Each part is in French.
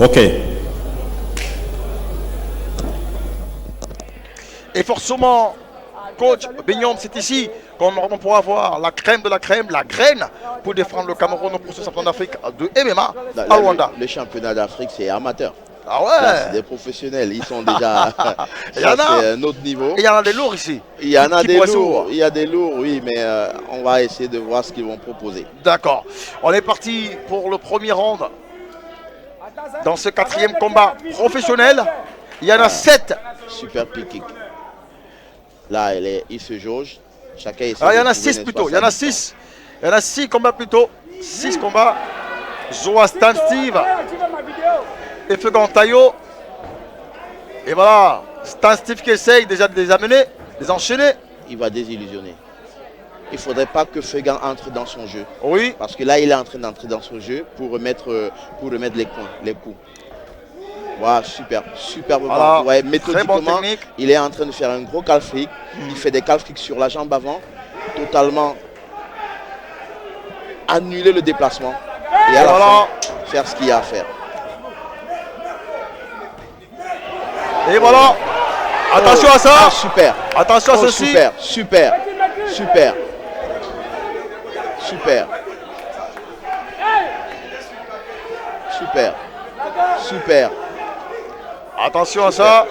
Ok. Et forcément, coach Bignon, c'est ici qu'on pourra avoir la crème de la crème, la graine pour défendre le Cameroun au prochain championnat d'Afrique de MMA à Rwanda. Le championnat d'Afrique, c'est amateur. Ah ouais. Là, c'est des professionnels, ils sont déjà. C'est un autre niveau. Et il y en a des lourds ici. Il y en a des lourds, il y a des lourds, oui, mais on va essayer de voir ce qu'ils vont proposer. D'accord. On est parti pour le premier round. Dans ce quatrième combat professionnel, il y en a 7. Super kick. Là, il se jauge. Chacun essaie. Il y en a 6 plutôt. Il y en a 6. Il y en a 6 combats plutôt. 6 combats. Joa Stan Steve. Et Fegan Tayo. Et voilà. Stan Steve qui essaye déjà de les amener, de les enchaîner. Il va désillusionner. Il ne faudrait pas que Fegan entre dans son jeu. Oui. Parce que là, il est en train d'entrer dans son jeu pour remettre les coups. Voilà, super moment. Voilà, ouais, méthodiquement, bon il est en train de faire un gros calf flick. Il fait des calf flicks sur la jambe avant, totalement annuler le déplacement. Et à la fin, faire ce qu'il y a à faire. Et voilà. Attention à ça. Super. Attention à ceci. Super. Attention à ça.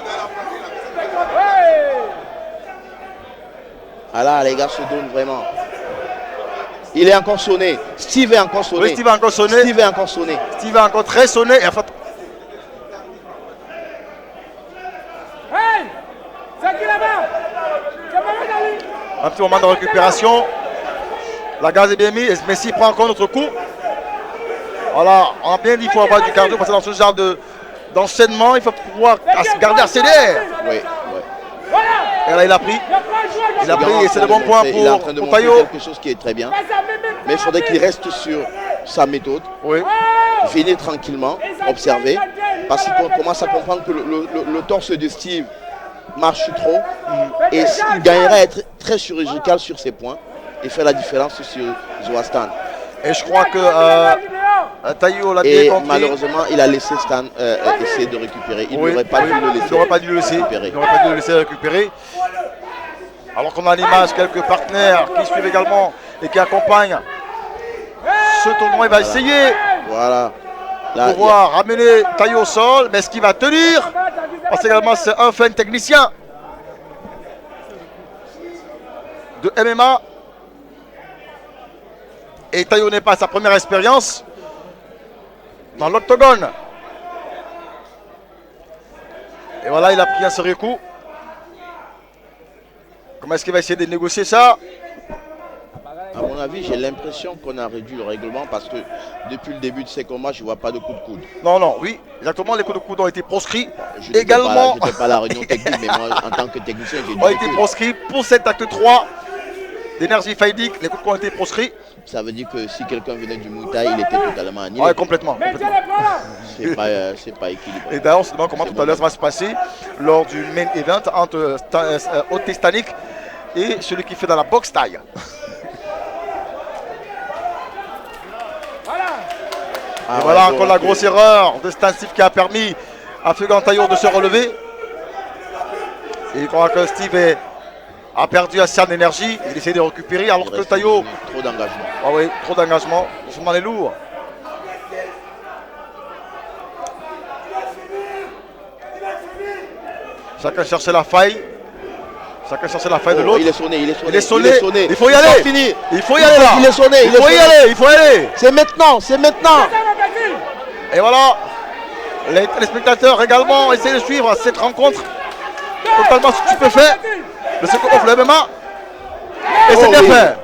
Ah là, les gars se donnent vraiment. Il est encore sonné. Steve est encore sonné. Oui, Steve est encore sonné. Steve est encore sonné. Steve est encore très sonné. Et en fait... Un petit moment de récupération. La gaz est bien mise. Et Messi prend encore notre coup. Voilà, on a bien dit qu'il faut avoir du cardio parce que dans ce genre d'enchaînement, il faut pouvoir garder assez d'air. Oui. Et là, il a pris. Il a pris et c'est le bon point il est en train de pour montrer Tayo. quelque chose qui est très bien. Mais il faudrait qu'il reste sur sa méthode. Oui. Venez tranquillement, observer. Parce qu'on commence à comprendre que le torse de Steve marche trop. Et il gagnerait à être très chirurgical sur ses points et faire la différence sur Joa Stan. Et je crois que Tayo l'a bien compris. Malheureusement, il a laissé Stan essayer de récupérer. Il n'aurait pas dû le laisser. Il n'aurait pas dû le laisser récupérer. Il n'aurait pas dû le laisser récupérer. Alors qu'on a à l'image quelques partenaires qui suivent également et qui accompagnent ce tournoi. Il va essayer de pouvoir ramener Tayo au sol. Mais est-ce qu'il va tenir? Parce qu'également c'est un fin technicien de MMA. Et Tayo n'est pas sa première expérience dans l'octogone. Et voilà, il a pris un sérieux coup. Comment est-ce qu'il va essayer de négocier ça? À mon avis, j'ai l'impression qu'on a réduit le règlement parce que depuis le début de ces combats, je ne vois pas de coups de coude. Non, oui, exactement, les coups de coude ont été proscrits. Je n'étais pas à la réunion technique, mais moi, en tant que technicien, j'ai dit. Ont été proscrits pour cet acte 3 d'énergie fighting, les coups de coude ont été proscrits. Ça veut dire que si quelqu'un venait du Muay Thai, il était totalement annulé. Oui, complètement. C'est pas équilibré. Et d'ailleurs, on se demande comment tout à l'heure ça va se passer lors du main event entre Otis Stanik et celui qui fait dans la boxe taille. Et voilà encore la grosse erreur de Stan Steve qui a permis à Fegan Tayo de se relever. Et il croit que Steve a perdu assez en énergie. Il essaie de récupérer alors que Tayo... Trop d'engagement. Ah oui, trop d'engagement. Sûrement les lourds. Chacun cherchait la faille. Chacun cherchait la faille de l'autre. Il est sonné. Il faut y aller. Il faut y aller là. Il est sonné. Il faut y aller. C'est maintenant. Et voilà. Les téléspectateurs également essaient de suivre cette rencontre totalement stupéfait de ce qu'on offre le MMA. Et c'est bien fait.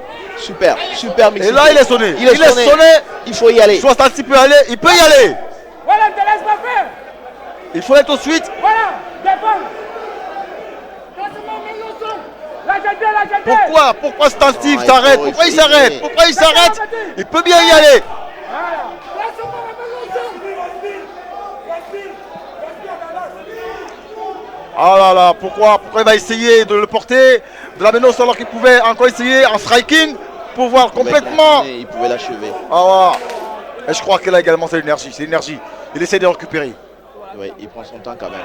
Super mixé. Et là il est sonné. Il faut y aller. Soit il peut aller, il peut y aller. Il faut aller tout de suite. Pourquoi Stan Steve s'arrête? Pourquoi il s'arrête? Il peut bien y aller. Ah là là, pourquoi il va essayer de le porter, de l'amener au sol alors qu'il pouvait encore essayer en striking pour voir complètement. Il pouvait l'achever. Ah voilà. Et je crois que là également c'est l'énergie. Il essaie de récupérer. Oui, il prend son temps quand même.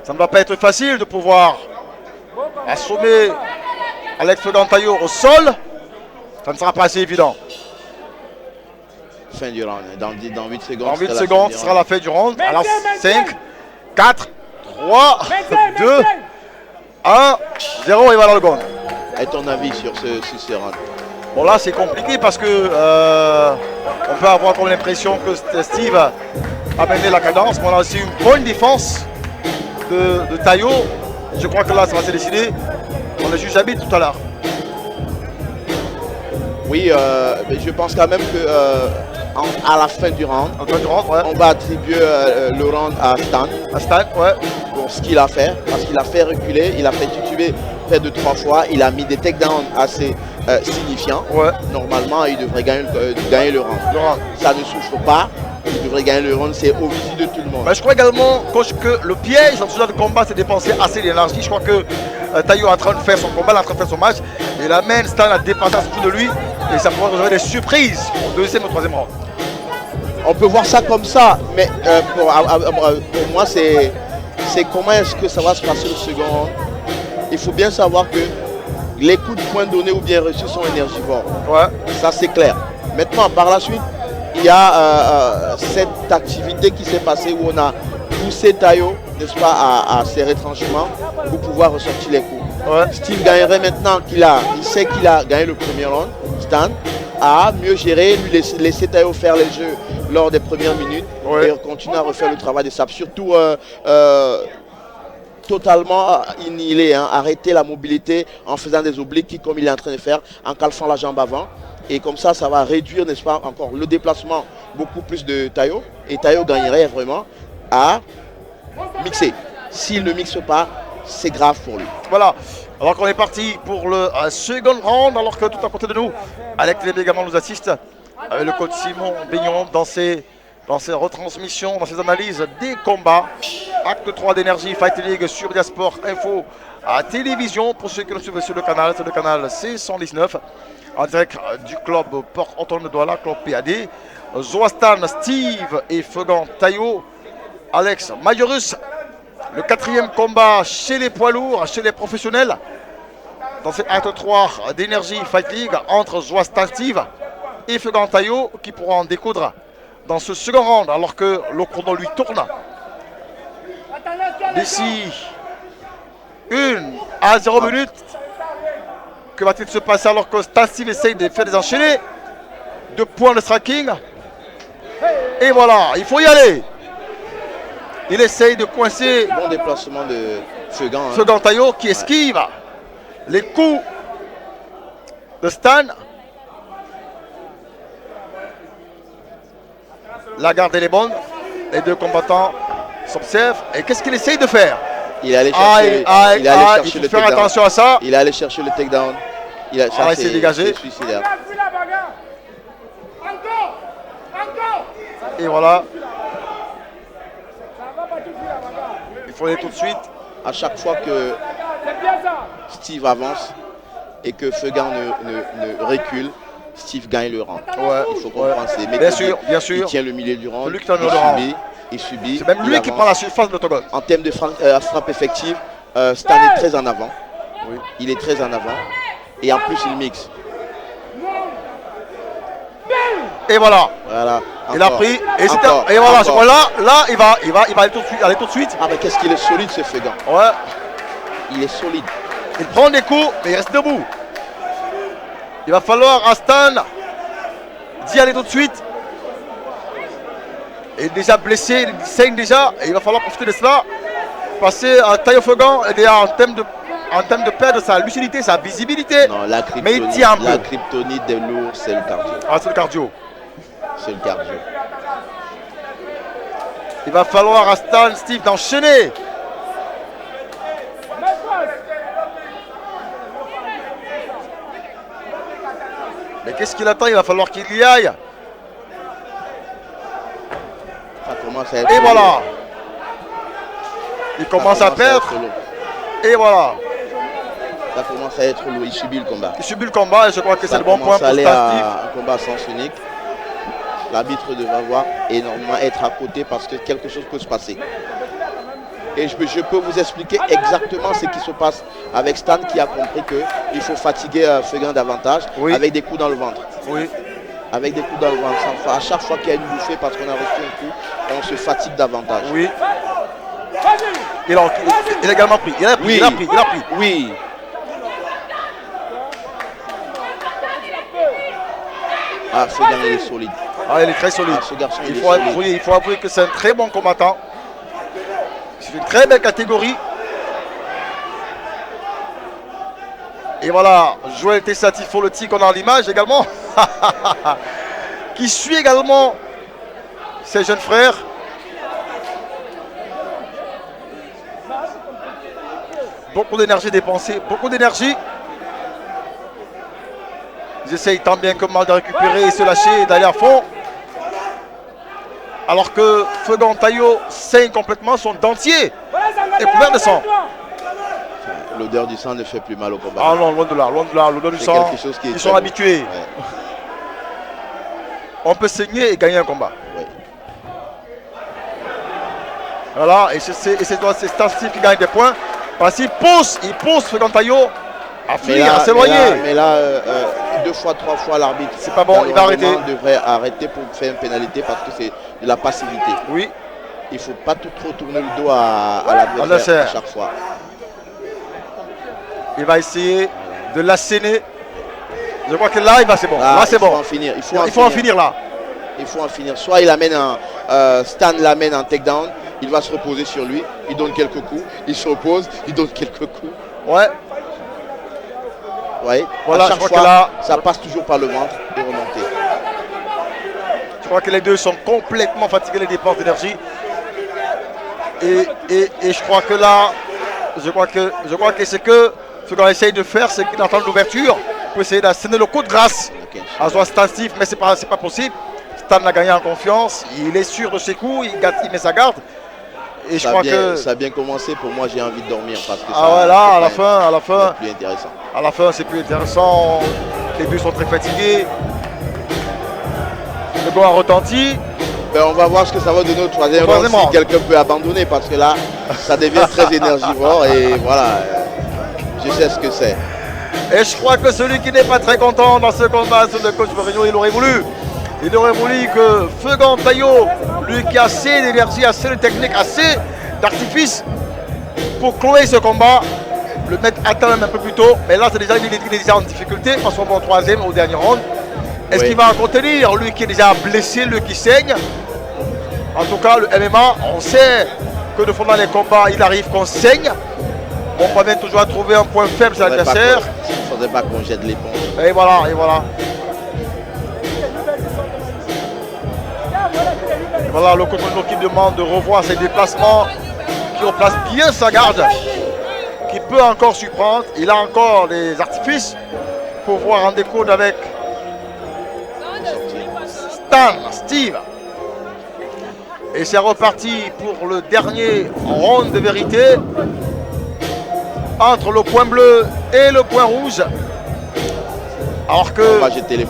Ça ne va pas être facile de pouvoir assommer Alex Fegan-Tayo au sol. Ça ne sera pas assez évident. Fin du round. Dans 8 secondes. Dans 8 secondes, ce sera la fin du round. Alors 5, 4, 3, 2, 1, 0 et voilà le gong. Et ton avis sur ce round? Bon là c'est compliqué parce que on peut avoir comme l'impression que Steve a mené la cadence. Mais on a aussi une bonne défense de Tayo. Je crois que là ça va se décider. On a juste habité tout à l'heure. Oui, mais je pense quand même que à la fin du round, Ouais. on va attribuer le round à Stan. À Stan, ouais. Pour ce qu'il a fait, parce qu'il a fait reculer, il a fait tituber près de 3 fois, il a mis des takedowns assez signifiants. Ouais. Normalement, il devrait gagner le round. Ça ne souffre pas, il devrait gagner le round, c'est au visu de tout le monde. Mais je crois également, coach, que le piège dans ce genre de combat, c'est dépenser assez d'énergie. Je crois que Tayo est en train de faire son combat, il est en train de faire son match. Il amène Stan à dépasser en dessous de lui et ça pourrait réserver des surprises au deuxième ou troisième round. On peut voir ça comme ça, mais pour moi, c'est comment est-ce que ça va se passer le second round. Il faut bien savoir que les coups de poing donnés ou bien reçus sont énergivores. Ouais. Ça, c'est clair. Maintenant, par la suite, il y a cette activité qui s'est passée où on a poussé Tayo, n'est-ce pas, à ses retranchements pour pouvoir ressortir les coups. Ouais. Steve gagnerait maintenant il sait qu'il a gagné le premier round, Stan, à mieux gérer, lui laisser Tayo faire les jeux lors des premières minutes, ouais, et continuer à refaire le travail de sable. Surtout totalement inhiler, arrêter la mobilité en faisant des obliques comme il est en train de faire, en calfant la jambe avant. Et comme ça, ça va réduire, n'est-ce pas, encore le déplacement beaucoup plus de Tayo. Et Tayo gagnerait vraiment à mixer. S'il ne mixe pas, c'est grave pour lui. Voilà. Alors qu'on est parti pour le second round, alors que tout à côté de nous, Alex Lébé également nous assiste avec le coach Simon Bignon dans ses retransmissions, dans ses analyses des combats. Acte 3 d'énergie Fight League sur Diasport Info à télévision pour ceux qui nous suivent sur le canal. C'est le canal C119 en direct du club Port Autonome de Douala, club PAD. Zoastan, Steve et Fegan-Tayo. Alex Mayorus. Le 4e combat chez les poids lourds, chez les professionnels. Dans cet acte 3 d'énergie Fight League entre Zoastan Steve et Fegan-Tayo qui pourra en découdre dans ce second round alors que le chrono lui tourne. D'ici 1 à 0 minutes, que va-t-il se passer alors que Stan Steve essaye de faire des enchaînés de points de striking. Et voilà, il faut y aller. Il essaye de coincer Bon déplacement de Fegan. Fegan-Tayo qui esquive les coups de Stan. La garde elle est bonne. Les deux combattants s'observent. Et qu'est-ce qu'il essaye de faire? Il allait chercher, il faut faire attention à ça. Il allait chercher le takedown. Il a essayé de dégager. Suicidaire. Et voilà. Il faut aller tout de suite. À chaque fois que Steve avance et que Fegan ne recule, Steve gagne le round. Ouais, il faut comprendre. Ouais. Bien sûr. Il tient le milieu du round. Lui qui tient le round. Il subit. C'est même lui qui prend la surface de l'octogone. En termes de frappe effective, Stan est très en avant. Oui. Il est très en avant. Et en plus, il mixe. Et voilà. Voilà. Il a pris. Et voilà. Là, il va aller tout de suite. Ah, mais qu'est-ce qu'il est solide, ce Fegan. Ouais. Il est solide. Il prend des coups, mais il reste debout. Il va falloir à Stan d'y aller tout de suite. Il est déjà blessé, il saigne déjà. Et il va falloir profiter de cela. Passer à Tayo Fegan en termes de perdre sa lucidité, sa visibilité. Non, mais il tient un peu. La kryptonite des lourds, c'est le cardio. Ah, c'est le cardio. C'est le cardio. Il va falloir à Stan Steve d'enchaîner. Mais qu'est-ce qu'il attend? Il va falloir qu'il y aille. Ça commence à être et voilà. Il commence à perdre. Et voilà. Ça commence à être lourd. Il subit le combat. Il subit le combat et je crois que c'est le bon point pour Stan Steve. Un combat à sens unique. l'arbitre devra voir et normalement être à côté parce que quelque chose peut se passer. Et je peux vous expliquer exactement ce qui se passe avec Stan qui a compris qu'il faut fatiguer Fugain davantage avec des coups dans le ventre. Oui. Avec des coups dans le ventre. À chaque fois qu'il y a une bouffée parce qu'on a reçu un coup, on se fatigue davantage. Oui. Il a également pris. Il a pris. Oui. Ah, ce gars, il est solide. Ah, il est très solide. Ce garçon, il faut avouer que c'est un très bon combattant. C'est une très belle catégorie. Et voilà, Joël Tessatifo, le tigre qu'on a à l'image également. Qui suit également ses jeunes frères. Beaucoup d'énergie dépensée, beaucoup d'énergie. Ils essayent tant bien que mal de récupérer et se lâcher et d'aller à fond. Alors que Fugan Tayo saigne complètement son dentier est couvert de sang. L'odeur du sang ne fait plus mal au combat. Ah non, loin de là, l'odeur du sang, ils sont habitués. Ouais. On peut saigner et gagner un combat. Ouais. Voilà, et c'est Steve qui gagne des points. Parce qu'il pousse Fugan Tayo à fuir, à s'éloigner. Mais là, 2 fois, 3 fois l'arbitre. C'est pas bon, il va arrêter. Il devrait arrêter pour faire une pénalité parce que c'est de la passivité. Oui. Il ne faut pas trop tourner le dos à l'adversaire à chaque fois. Il va essayer de l'asséner. Je crois que là, c'est bon. Là, là, c'est bon. Faut en finir. Il faut en finir là. Il faut en finir. Soit il amène Stan l'amène en takedown. Il va se reposer sur lui. Il donne quelques coups. Il se repose. Il donne quelques coups. Ouais. Ouais. Voilà, à chaque je crois fois, que là, ça passe toujours par le ventre et remonter. Je crois que les deux sont complètement fatigués, les dépenses d'énergie. Et je crois que là, je crois que ce que Fugan essaye de faire, c'est qu'il entend l'ouverture pour essayer d'asséner le coup de grâce à Stan Steve, mais c'est pas possible. Stan a gagné en confiance, il est sûr de ses coups, il met sa garde. Et je crois que ça a bien commencé. Pour moi, j'ai envie de dormir parce que à la fin, c'est plus intéressant. À la fin, c'est plus intéressant. Les deux sont très fatigués. Le gong a retenti. Ben, on va voir ce que ça va donner au troisième round si quelqu'un peut abandonner parce que là, ça devient très énergivore et voilà, je sais ce que c'est. Et je crois que celui qui n'est pas très content dans ce combat, c'est le coach Mourinho, il aurait voulu que Fugan Tayo, lui qui a assez d'énergie, assez de technique, assez d'artifice pour clouer ce combat, le mettre à terme un peu plus tôt. Mais là, c'est déjà, il est déjà en difficulté parce qu'on va au troisième, au dernier round. Est-ce qu'il va en contenir, lui qui est déjà blessé, lui qui saigne? En tout cas, le MMA, on sait que de fond dans les combats, il arrive qu'on saigne. On parvient toujours à trouver un point faible sur l'adversaire. Il ne faudrait pas qu'on jette l'éponge. Et voilà, et voilà. Voilà le coach qui demande de revoir ses déplacements, qui replace bien sa garde, qui peut encore surprendre. Il a encore des artifices pour pouvoir en découdre avec Steve. Et c'est reparti pour le dernier round de vérité entre le point bleu et le point rouge. Alors que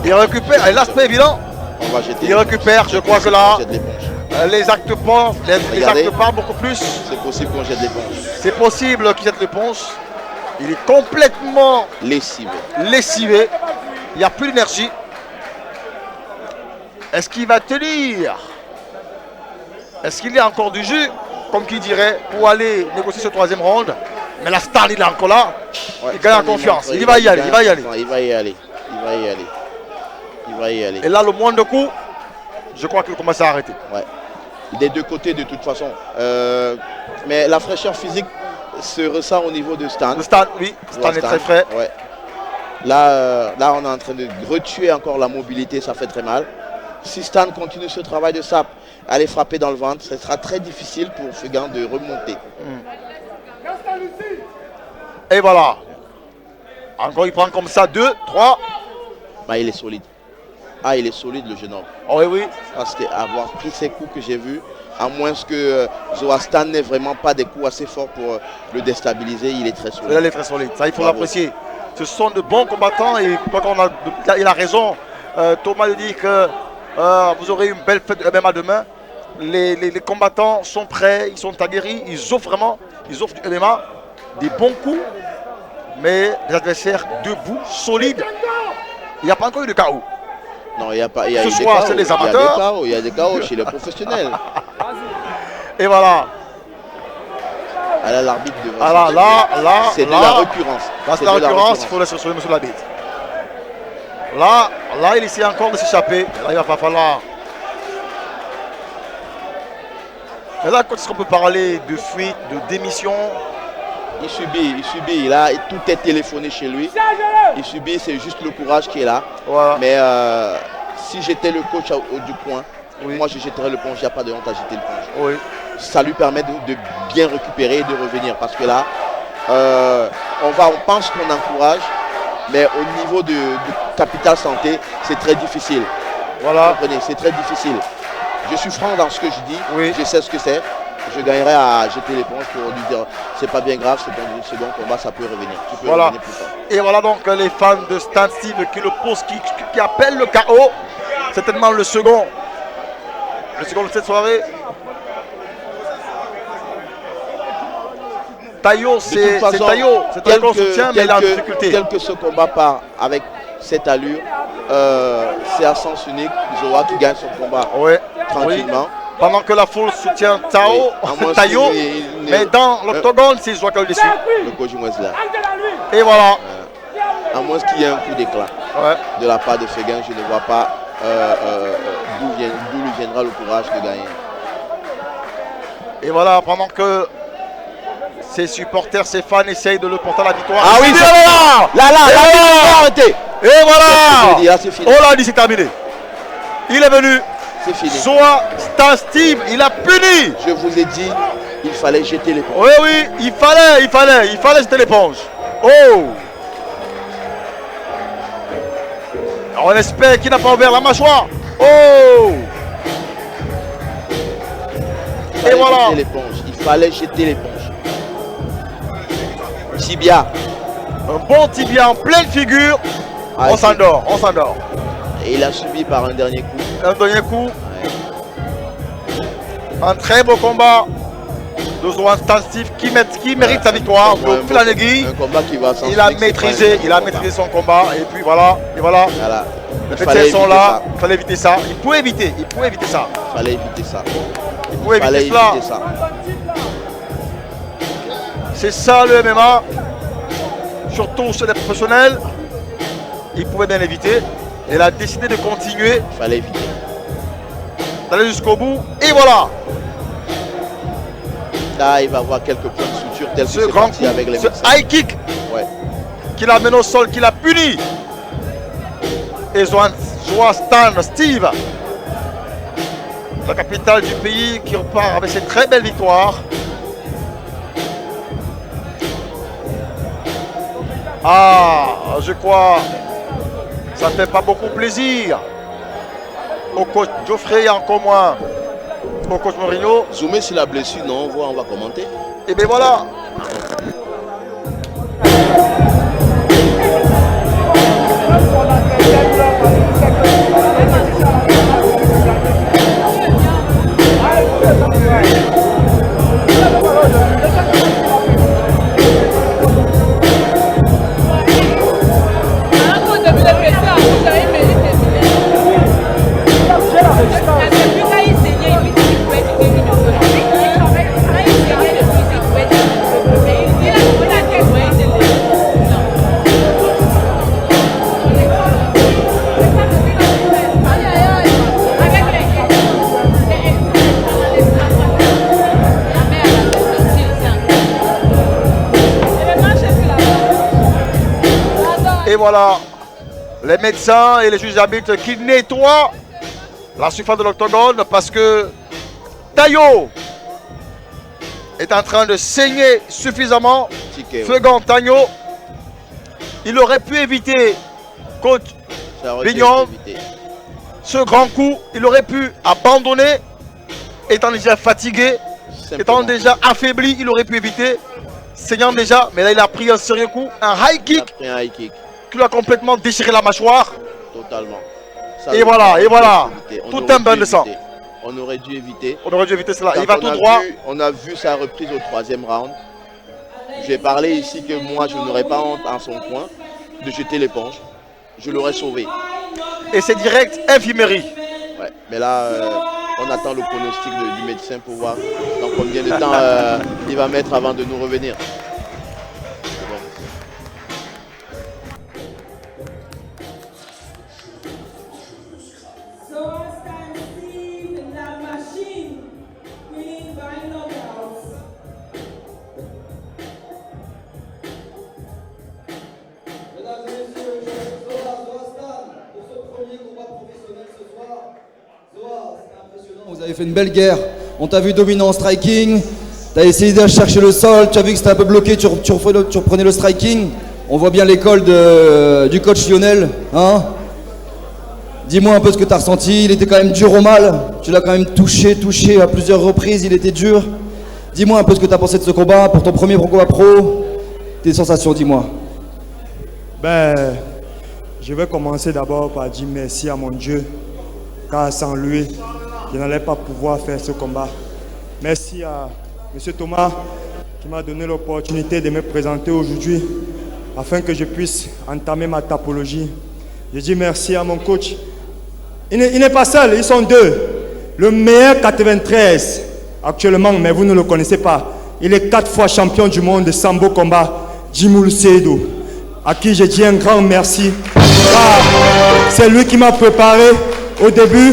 il récupère, et là c'est pas évident. Il récupère, je crois que là, les actes parlent beaucoup plus. C'est possible qu'on jette l'éponge. C'est possible qu'il jette l'éponge. Il est complètement lessivé. Il n'y a plus d'énergie. Est-ce qu'il va tenir? Est-ce qu'il y a encore du jus, comme qui dirait, pour aller négocier ce troisième round? Mais la Stan, il est encore là. Ouais, il gagne en confiance. Il va y aller. Et là, le moindre coup, je crois qu'il commence à arrêter. Ouais. Des deux côtés, de toute façon. Mais la fraîcheur physique se ressent au niveau de Stan. Stan est très frais. Ouais. Là, on est en train de retuer encore la mobilité, ça fait très mal. Si Stan continue ce travail de sape, aller frapper dans le ventre, ce sera très difficile pour Fugan de remonter. Et voilà. Encore, il prend comme ça 2, 3. Bah, il est solide. Ah, il est solide, le jeune homme. Oh, oui. Parce qu'avoir pris ces coups que j'ai vus, à moins que Zoa Stan n'ait vraiment pas des coups assez forts pour le déstabiliser, il est très solide. Il est très solide. Ça, il faut l'apprécier. Ce sont de bons combattants et il a raison. Thomas dit que Vous aurez une belle fête de MMA demain. Les combattants sont prêts, ils sont aguerris, ils offrent du MMA, des bons coups, mais des adversaires debout, solides. Il n'y a pas encore eu de KO. Non, il n'y a pas. Ce soir, c'est les amateurs. Il y a des KO chez les professionnels. Et voilà. Là, l'arbitre devant. Alors là, c'est de la récurrence. Là, c'est la récurrence, il faut laisser sur monsieur l'arbitre. Là, il essaie encore de s'échapper. Là, il va pas falloir. Mais là, quand est-ce qu'on peut parler de fuite, de démission? Il subit. Là, tout est téléphoné chez lui. Il subit, c'est juste le courage qui est là. Voilà. Mais si j'étais le coach du point, Oui. moi je jetterais le ponge. Il n'y a pas de honte à jeter le ponge. Oui. Ça lui permet de bien récupérer et de revenir. Parce que là, on pense qu'on encourage, mais au niveau de capital santé, c'est très difficile. Voilà. Vous comprenez, c'est très difficile. Je suis franc dans ce que je dis. Oui. Je sais ce que c'est. Je gagnerai à jeter l'éponge pour lui dire c'est pas bien grave, c'est ton second combat, ça peut revenir. Tu peux revenir plus fort. Et voilà donc les fans de Stan Steve qui le posent, qui appellent le KO. Certainement le second. Le second de cette soirée. Tayo, c'est Tayo. C'est Tayo qu'on soutient, mais il a une difficulté. Tel que ce combat part avec cette allure, c'est à sens unique. Zoa qui gagne son combat tranquillement. Oui. Pendant que la foule soutient Tayo, mais dans l'octogone, c'est Zoa qui est au-dessus. Le coach Mouezla. Et voilà. À moins qu'il y ait un coup d'éclat de la part de Feguin, je ne vois pas d'où lui viendra le courage de gagner. Et voilà, pendant que ses supporters, ses fans essayent de le porter à la victoire. Ah oui, arrêtez. Et voilà. C'est fini. Oh là, c'est terminé. Il est venu. C'est fini. Zoa Stan Steve, il a puni. Je vous ai dit, il fallait jeter l'éponge. Oui, il fallait jeter l'éponge. Oh. On espère qu'il n'a pas ouvert la mâchoire. Oh. Et voilà. Il fallait jeter l'éponge. Tibia. Un bon tibia en pleine figure. On s'endort. Et il a subi par un dernier coup. Un dernier coup. Un très beau combat de Zoa Stan Steve qui mérite sa victoire. Un combat qui va il a maîtrisé son combat. Et puis voilà. Les médecins sont là. Il fallait éviter ça. Il pouvait éviter ça. Il fallait éviter ça. C'est ça le MMA. Surtout chez les professionnels. Il pouvait bien éviter. Il a décidé de continuer. Il fallait éviter. D'aller jusqu'au bout. Et voilà. Là, il va avoir quelques points de suture tel que ce grand coup, avec les ce high kick qu'il a mené au sol, qu'il a puni. Et Zoa Stan Steve, la capitale du pays, qui repart avec cette très belle victoire. Ah, je crois, ça ne fait pas beaucoup plaisir au coach Geoffrey et encore moins au coach Mourinho. Zoomé sur la blessure, non, on va commenter. Et bien voilà. Et voilà, les médecins et les juges d'arbitre qui nettoient la surface de l'octogone parce que Tayo est en train de saigner suffisamment. Fegan Tayo, il aurait pu éviter, coach Bignon, ce grand coup. Il aurait pu abandonner, étant déjà fatigué, étant déjà affaibli, il aurait pu éviter, saignant déjà. Mais là, il a pris un sérieux coup, un high kick. Qui lui a complètement déchiré la mâchoire. Totalement. Et voilà, tout un bain de sang. On aurait dû éviter. On aurait dû éviter cela. Il va tout droit. On a vu sa reprise au 3e round. J'ai parlé ici que moi, je n'aurais pas honte en son coin de jeter l'éponge. Je l'aurais sauvé. Et c'est direct infirmerie. Ouais, mais là, on attend le pronostic du médecin pour voir dans combien de temps il va mettre avant de nous revenir. Vous avez fait une belle guerre. On t'a vu dominant en striking. Tu as essayé de chercher le sol. Tu as vu que c'était un peu bloqué. Tu reprenais le striking. On voit bien l'école du coach Lionel. Hein? Dis-moi un peu ce que tu as ressenti. Il était quand même dur au mal. Tu l'as quand même touché à plusieurs reprises. Il était dur. Dis-moi un peu ce que tu as pensé de ce combat. Pour ton premier combat pro, tes sensations, dis-moi. Je vais commencer d'abord par dire merci à mon Dieu. Car sans lui, je n'allais pas pouvoir faire ce combat. Merci à M. Thomas qui m'a donné l'opportunité de me présenter aujourd'hui afin que je puisse entamer ma tapologie. Je dis merci à mon coach. Il n'est pas seul, ils sont deux. Le meilleur 93 actuellement, mais vous ne le connaissez pas. Il est 4 fois champion du monde de Sambo Combat, Djimoul Seydou, à qui je dis un grand merci. C'est lui qui m'a préparé au début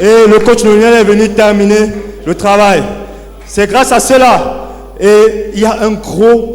et le coach Lionel est venu terminer le travail. C'est grâce à cela. Et il y a un gros